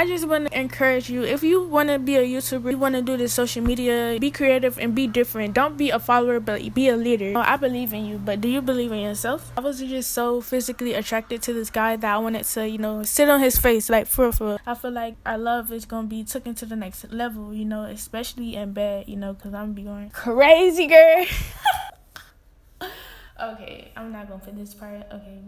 I just want to encourage you, if you want to be a YouTuber, you want to do this social media, be creative and be different. Don't be a follower, but be a leader. I believe in you, but do you believe in yourself? I was just so physically attracted to this guy that I wanted to, sit on his face, like for real. I feel like our love is going to be taken to the next level, especially in bed, because I'm going to be going crazy, girl. Okay, I'm not going to put this part. Okay,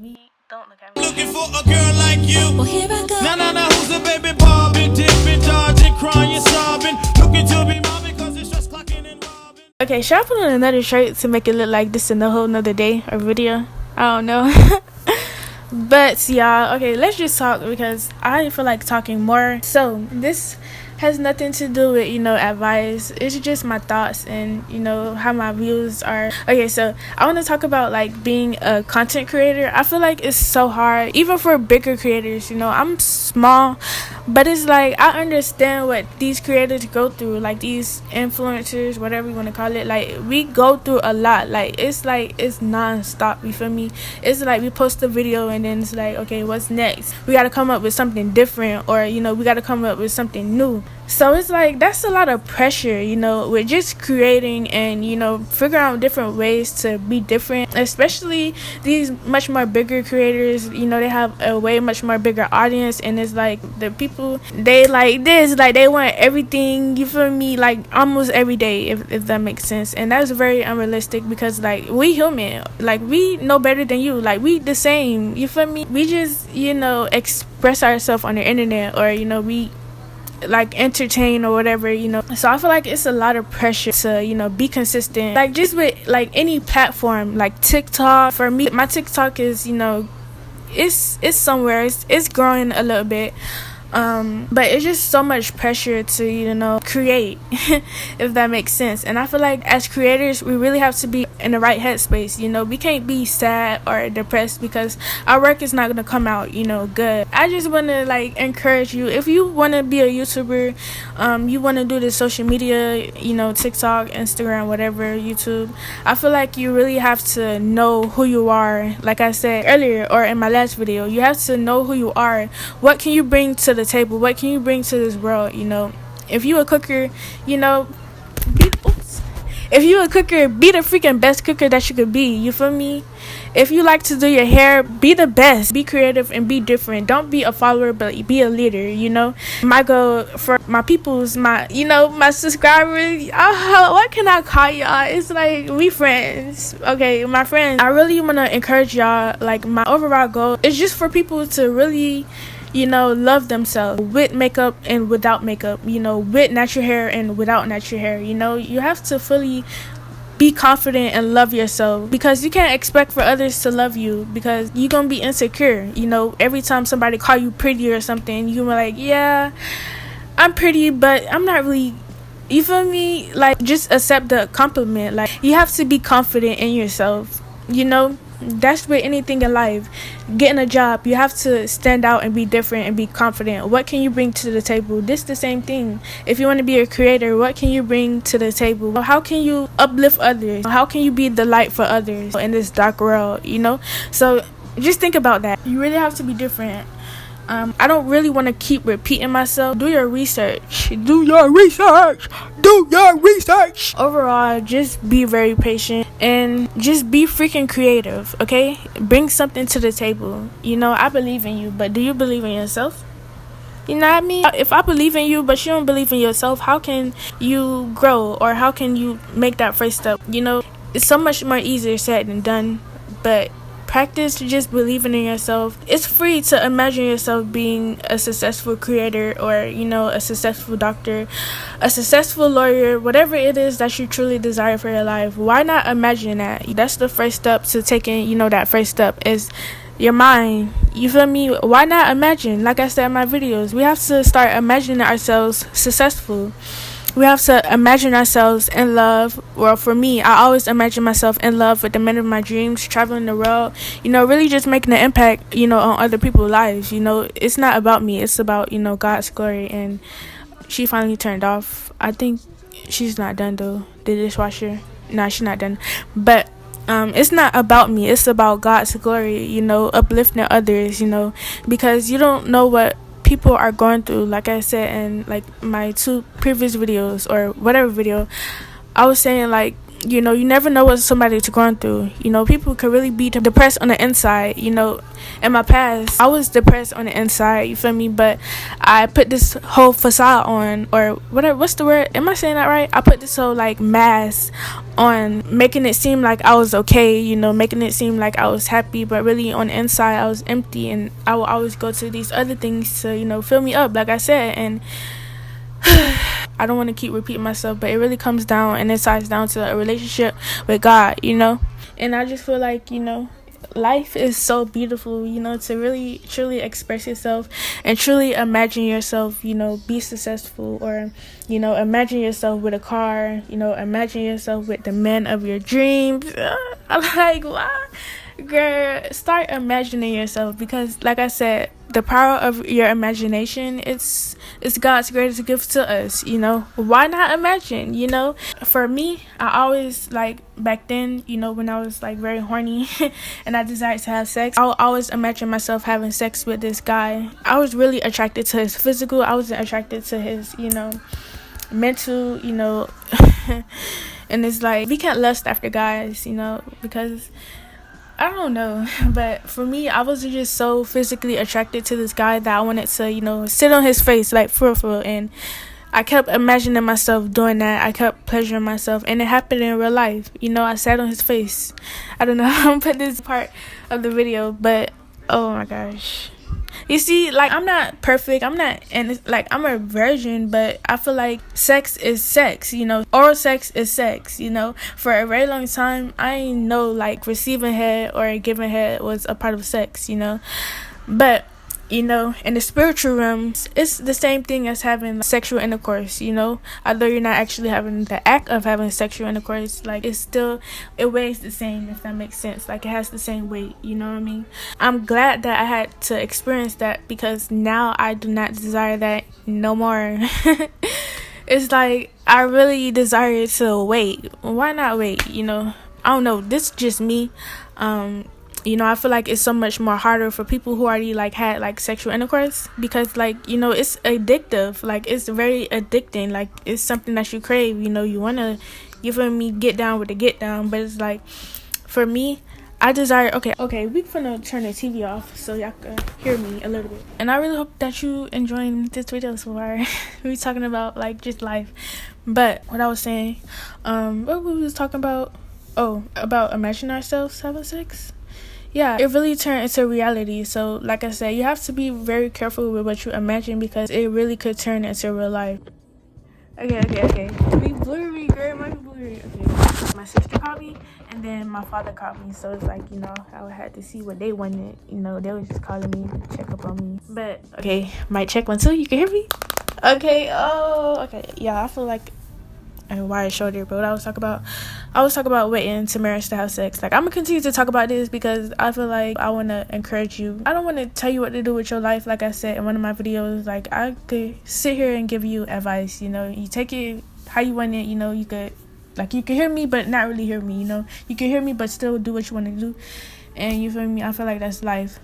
don't look at me. Looking for a girl like you. Well, here I go. Nah, who's a baby Barbie? Dipping, dodging, crying, sobbing. Looking to be mom because it's just clocking and robbing. Okay, should I put on another shirt to make it look like this in a whole nother day or video? I don't know. But y'all, okay, let's just talk because I feel like talking more. So this has nothing to do with advice. It's just my thoughts and how my views are. Okay, so I want to talk about like being a content creator. I feel like it's so hard, even for bigger creators. I'm small, but it's like I understand what these creators go through, like these influencers, whatever you want to call it. Like we go through a lot. Like it's non-stop, you feel me? It's like we post a video and then it's like, okay, what's next? We got to come up with something different, or we got to come up with something new. So it's like that's a lot of pressure, with just creating and figure out different ways to be different, especially these much more bigger creators. They have a way much more bigger audience, and it's like the people, they like this, like they want everything, you feel me, like almost every day, if that makes sense. And that's very unrealistic because like we human, like we know better than you, like we the same, you feel me? We just express ourselves on the internet, or we like entertain or whatever. So I feel like it's a lot of pressure to be consistent, like just with like any platform, like TikTok. For me, my TikTok is it's somewhere, it's growing a little bit, but it's just so much pressure to create if that makes sense. And I feel like as creators we really have to be in the right headspace. We can't be sad or depressed because our work is not going to come out good. I just want to like encourage you, if you want to be a YouTuber, you want to do this social media, TikTok, Instagram, whatever, YouTube, I feel like you really have to know who you are. Like I said earlier, or in my last video, you have to know who you are. What can you bring to the table? What can you bring to this world? If you a cooker, if you a cooker, be the freaking best cooker that you could be, you feel me? If you like to do your hair, be the best, be creative and be different. Don't be a follower, but be a leader. My goal for my peoples, my subscribers, what can I call y'all? It's like we friends. Okay, my friends, I really want to encourage y'all. Like my overall goal is just for people to really love themselves, with makeup and without makeup, with natural hair and without natural hair. You have to fully be confident and love yourself, because you can't expect for others to love you, because you're gonna be insecure. Every time somebody call you pretty or something, you're like, yeah, I'm pretty, but I'm not really, you feel me? Like just accept the compliment. Like you have to be confident in yourself. That's with anything in life. Getting a job, you have to stand out and be different and be confident. What can you bring to the table? This the same thing. If you want to be a creator, what can you bring to the table? How can you uplift others? How can you be the light for others in this dark world? So just think about that. You really have to be different. I don't really want to keep repeating myself. Do your research. Overall, just be very patient and just be freaking creative, okay? Bring something to the table. I believe in you, but do you believe in yourself? You know what I mean? If I believe in you, but you don't believe in yourself, how can you grow, or how can you make that first step? It's so much more easier said than done, but practice just believing in yourself. It's free to imagine yourself being a successful creator, or a successful doctor, a successful lawyer, whatever it is that you truly desire for your life. Why not imagine that? That's the first step to taking that first step is your mind, you feel me? Why not imagine? Like I said in my videos, we have to start imagining ourselves successful. We have to imagine ourselves in love. Well, for me, I always imagine myself in love with the men of my dreams, traveling the world, really just making an impact, on other people's lives. It's not about me. It's about, God's glory. And she finally turned off. I think she's not done, though. The dishwasher. Nah, she's not done. But it's not about me. It's about God's glory, uplifting others, because you don't know what people are going through. Like I said in like my 2 previous videos or whatever video, I was saying like, you know, you never know what somebody's going through. You know, people could really be depressed on the inside. You know, in my past, I was depressed on the inside. You feel me? But I put this whole facade on, or whatever. What's the word? Am I saying that right? I put this whole like mask on, making it seem like I was okay. You know, making it seem like I was happy, but really on the inside, I was empty. And I would always go to these other things to, you know, fill me up, like I said. And I don't want to keep repeating myself, but it really comes down and it ties down to a relationship with God, you know. And I just feel like, you know, life is so beautiful, you know, to really truly express yourself and truly imagine yourself, you know, be successful, or, you know, imagine yourself with a car, you know, imagine yourself with the man of your dreams. I'm like, what? Girl, start imagining yourself, because like I said, the power of your imagination, it's God's greatest gift to us, you know. Why not imagine, you know? For me, I always, like, back then, you know, when I was like very horny and I desired to have sex, I would always imagine myself having sex with this guy. I was really attracted to his physical. I wasn't attracted to his, you know, mental, you know. And it's like, we can't lust after guys, you know, because I don't know, but for me, I was just so physically attracted to this guy that I wanted to, you know, sit on his face, like, for real. And I kept imagining myself doing that. I kept pleasuring myself, and it happened in real life. You know, I sat on his face. I don't know how I'm put this part of the video, but oh my gosh. You see, like, I'm not perfect. I'm not, and like, I'm a virgin, but I feel like sex is sex, you know. Oral sex is sex, you know. For a very long time, I ain't know, like, receiving head or giving head was a part of sex, you know. But, you know, in the spiritual realms, it's the same thing as having sexual intercourse, you know. Although you're not actually having the act of having sexual intercourse, like, it's still, it weighs the same, if that makes sense. Like, it has the same weight, you know what I mean? I'm glad that I had to experience that, because now I do not desire that no more. It's like, I really desire to wait. Why not wait, you know? I don't know, this is just me. You know, I feel like it's so much more harder for people who already, like, had, like, sexual intercourse, because, like, you know, it's addictive. Like, it's very addicting. Like, it's something that you crave, you know. You want to, you feel me, get down with the get down. But it's like, for me, I desire, okay, we finna turn the TV off so y'all can hear me a little bit. And I really hope that you enjoying this video so far. We talking about, like, just life. But what I was saying, what we was talking about, about imagining ourselves having sex. Yeah, it really turned into reality. So, like I said, you have to be very careful with what you imagine, because it really could turn into real life. Okay. Be blurry, girl. Might be blurry. Okay. My sister called me, and then my father called me. So it's like, you know, I had to see what they wanted. You know, they was just calling me to check up on me. But okay, mic check 1 2. You can hear me? Okay. Oh, okay. Yeah, I feel like a wide shoulder. But what I was talking about waiting to marriage to have sex. Like, I'm gonna continue to talk about this, because I feel like I want to encourage you. I don't want to tell you what to do with your life. Like I said in one of my videos, like, I could sit here and give you advice, you know. You take it how you want it, you know. You could, like, you can hear me but not really hear me, you know. You can hear me but still do what you want to do. And you feel me? I feel like that's life.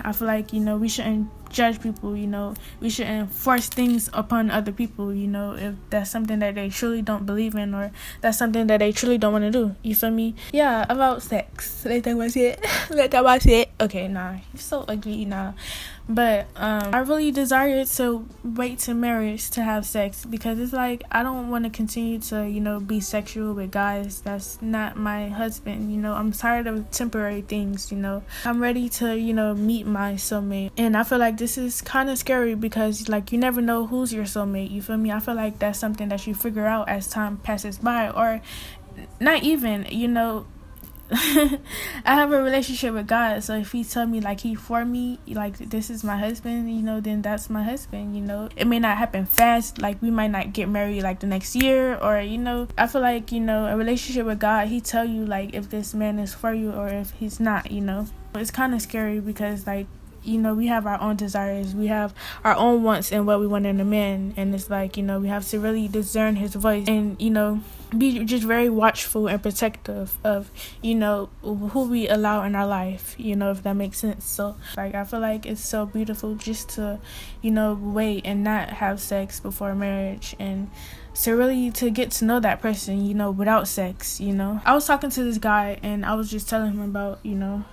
I feel like, you know, we shouldn't judge people, you know. We shouldn't force things upon other people, you know, if that's something that they truly don't believe in, or that's something that they truly don't want to do. You feel me? Yeah, about sex. That was it. Okay, nah, you're so ugly, nah. But I really desire to wait to marriage to have sex, because it's like, I don't want to continue to, you know, be sexual with guys that's not my husband, you know. I'm tired of temporary things, you know. I'm ready to, you know, meet my soulmate. And I feel like this is kind of scary, because, like, you never know who's your soulmate, you feel me? I feel like that's something that you figure out as time passes by, or not even, you know. I have a relationship with God, so if he tell me, like, he for me, like, this is my husband, you know, then that's my husband, you know. It may not happen fast, like, we might not get married, like, the next year, or, you know. I feel like, you know, a relationship with God, he tell you, like, if this man is for you or if he's not, you know. It's kind of scary, because, like, you know, we have our own desires, we have our own wants and what we want in a man, and it's like, you know, we have to really discern his voice and, you know, be just very watchful and protective of, you know, who we allow in our life, you know, if that makes sense. So like, I feel like it's so beautiful just to, you know, wait and not have sex before marriage, and to get to know that person, you know, without sex. You know, I was talking to this guy and I was just telling him about, you know,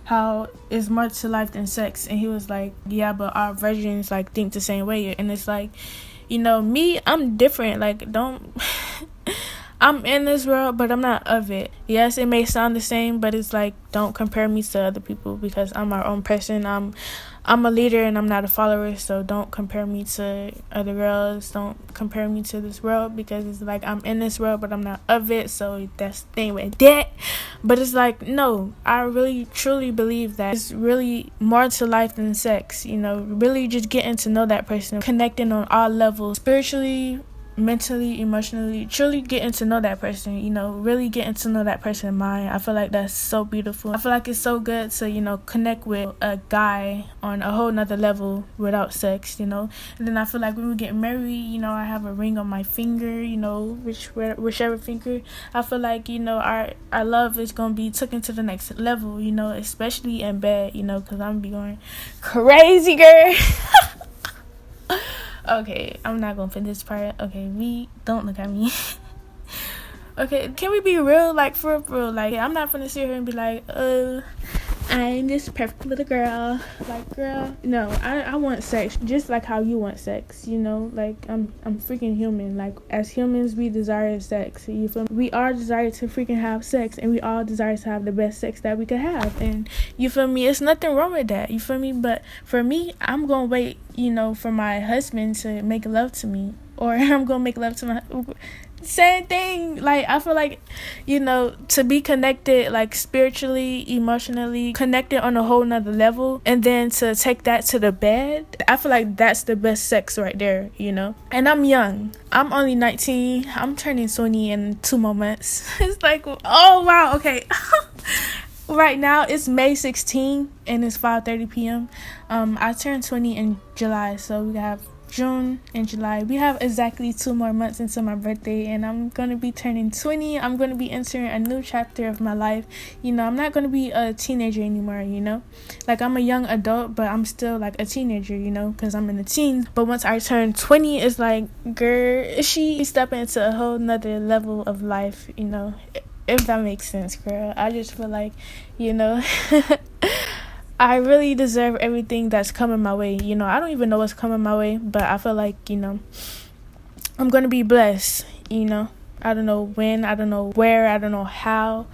how it's more to life than sex, and he was like, yeah, but our virgins like think the same way. And it's like, you know, me, I'm different. Like, don't I'm in this world, but I'm not of it. Yes, it may sound the same, but it's like, don't compare me to other people, because I'm my own person. I'm a leader and I'm not a follower, so don't compare me to other girls. Don't compare me to this world, because it's like, I'm in this world, but I'm not of it, so that's the thing with that. But it's like, no, I really truly believe that it's really more to life than sex, you know, really just getting to know that person, connecting on all levels, spiritually, mentally, emotionally, truly getting to know that person, you know, really getting to know that person's mind. I feel like that's so beautiful. I feel like it's so good to, you know, connect with a guy on a whole nother level without sex, you know. And then I feel like when we get married, you know, I have a ring on my finger, you know, whichever finger. I feel like, you know, our love is gonna be taken to the next level, you know, especially in bed, you know, because I'm gonna be going crazy, girl. Okay, I'm not gonna finish this part. Okay, don't look at me. Okay, can we be real? Like, for real, like, I'm not gonna sit here and be like, I'm this perfect little girl. Like, girl, no, I want sex just like how you want sex, you know. Like, I'm freaking human. Like, as humans, we desire sex, you feel me? We all desire to freaking have sex, and we all desire to have the best sex that we could have, and you feel me, it's nothing wrong with that, you feel me? But for me, I'm gonna wait, you know, for my husband to make love to me, or I'm gonna make love to my same thing. Like, I feel like, you know, to be connected, like, spiritually, emotionally connected on a whole nother level, and then to take that to the bed, I feel like that's the best sex right there, you know. And I'm young, I'm only 19, I'm turning 20 in 2 more months. It's like, oh wow, okay. Right now it's May 16th and it's 5:30 p.m. I turned 20 in July, so we have June and July. We have exactly 2 more months until my birthday, and I'm gonna be turning 20. I'm gonna be entering a new chapter of my life. You know, I'm not gonna be a teenager anymore, you know. Like, I'm a young adult, but I'm still like a teenager, you know, because I'm in the teens. But once I turn 20, it's like, girl, she stepping into a whole nother level of life, you know, if that makes sense, girl. I just feel like, you know, I really deserve everything that's coming my way. You know, I don't even know what's coming my way, but I feel like, you know, I'm going to be blessed, you know. I don't know when, I don't know where, I don't know how,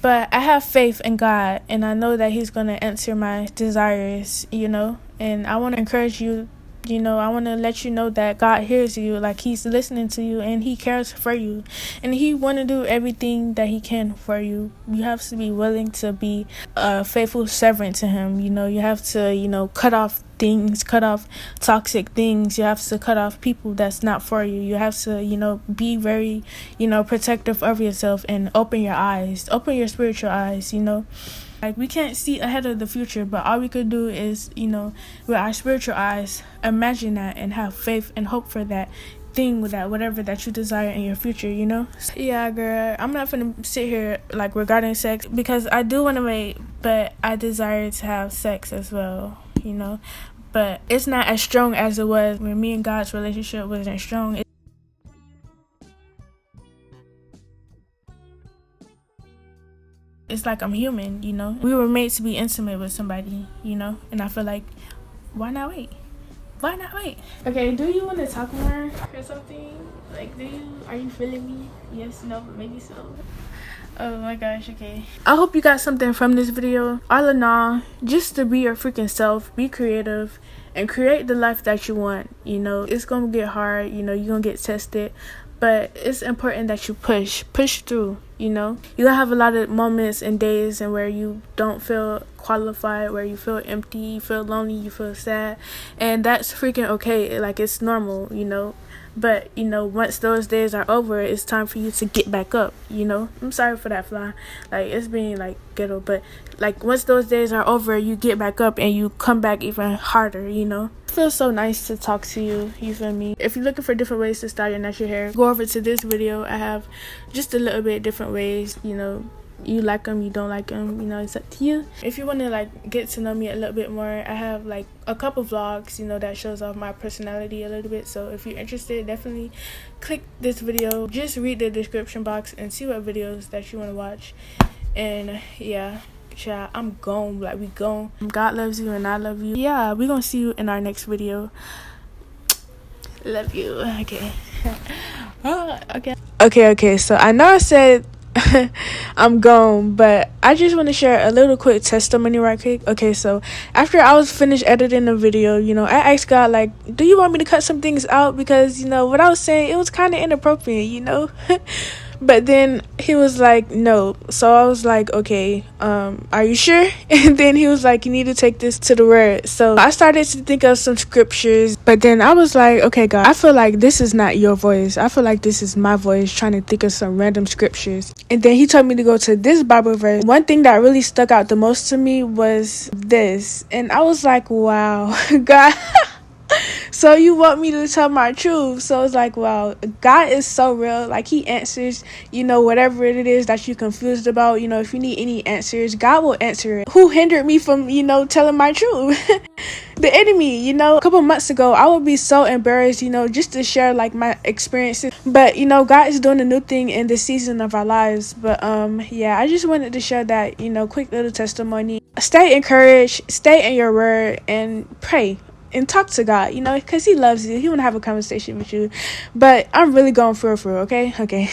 but I have faith in God, and I know that He's going to answer my desires, you know. And I want to encourage you, you know, I want to let you know that God hears you, like, He's listening to you, and He cares for you, and He want to do everything that He can for you. You have to be willing to be a faithful servant to Him, you know. You have to, you know, cut off things, cut off toxic things. You have to cut off people that's not for you. You have to, you know, be very, you know, protective of yourself, and open your eyes, open your spiritual eyes, you know. Like, we can't see ahead of the future, but all we could do is, you know, with our spiritual eyes, imagine that and have faith and hope for that thing, with that whatever that you desire in your future, you know. Yeah, girl, I'm not gonna sit here like regarding sex, because I do want to wait, but I desire to have sex as well, you know. But it's not as strong as it was when me and God's relationship wasn't strong. It's like I'm human, you know. We were made to be intimate with somebody, you know. And I feel like, why not wait? Why not wait? Okay, do you want to talk more or something? Like, are you feeling me? Yes, no, maybe so. Oh my gosh, okay. I hope you got something from this video. All in all, just to be your freaking self, be creative, and create the life that you want, you know. It's gonna get hard, you know, you're gonna get tested, but it's important that you push through. You know, you gonna have a lot of moments and days and where you don't feel qualified, where you feel empty, you feel lonely, you feel sad, and that's freaking okay. Like, it's normal, you know. But, you know, once those days are over, it's time for you to get back up, you know. I'm sorry for that fly. Like, it's being, like, ghetto. But, like, once those days are over, you get back up and you come back even harder, you know. It feels so nice to talk to you, you feel me? If you're looking for different ways to style your natural hair, go over to this video. I have just a little bit different ways, you know. You like them, you don't like them, you know, it's up to you. If you want to like get to know me a little bit more, I have like a couple vlogs, you know, that shows off my personality a little bit. So if you're interested, definitely click this video, just read the description box and see what videos that you want to watch. And yeah, I'm gone. Like, we gone. God loves you and I love you. Yeah, we gonna see you in our next video. Love you. Okay. Okay, so I know I said I'm gone, but I just want to share a little quick testimony right quick. Okay, so after I was finished editing the video, you know, I asked God, like, do you want me to cut some things out? Because, you know, what I was saying, it was kind of inappropriate, you know. But then he was like, no. So I was like, okay, are you sure? And then he was like, you need to take this to the word. So I started to think of some scriptures, but then I was like, okay, God, I feel like this is not your voice. I feel like this is my voice trying to think of some random scriptures. And then he told me to go to this Bible verse. One thing that really stuck out the most to me was this. And I was like, wow, God. So you want me to tell my truth. So it's like, wow, God is so real. Like, he answers, you know, whatever it is that you're confused about. You know, if you need any answers, God will answer it. Who hindered me from, you know, telling my truth? The enemy. You know, a couple months ago, I would be so embarrassed, you know, just to share like my experiences. But, you know, God is doing a new thing in this season of our lives. But yeah, I just wanted to share that, you know, quick little testimony. Stay encouraged, stay in your word, and pray. And talk to God, you know, because he loves you. He want to have a conversation with you. But I'm really going for it, okay? Okay.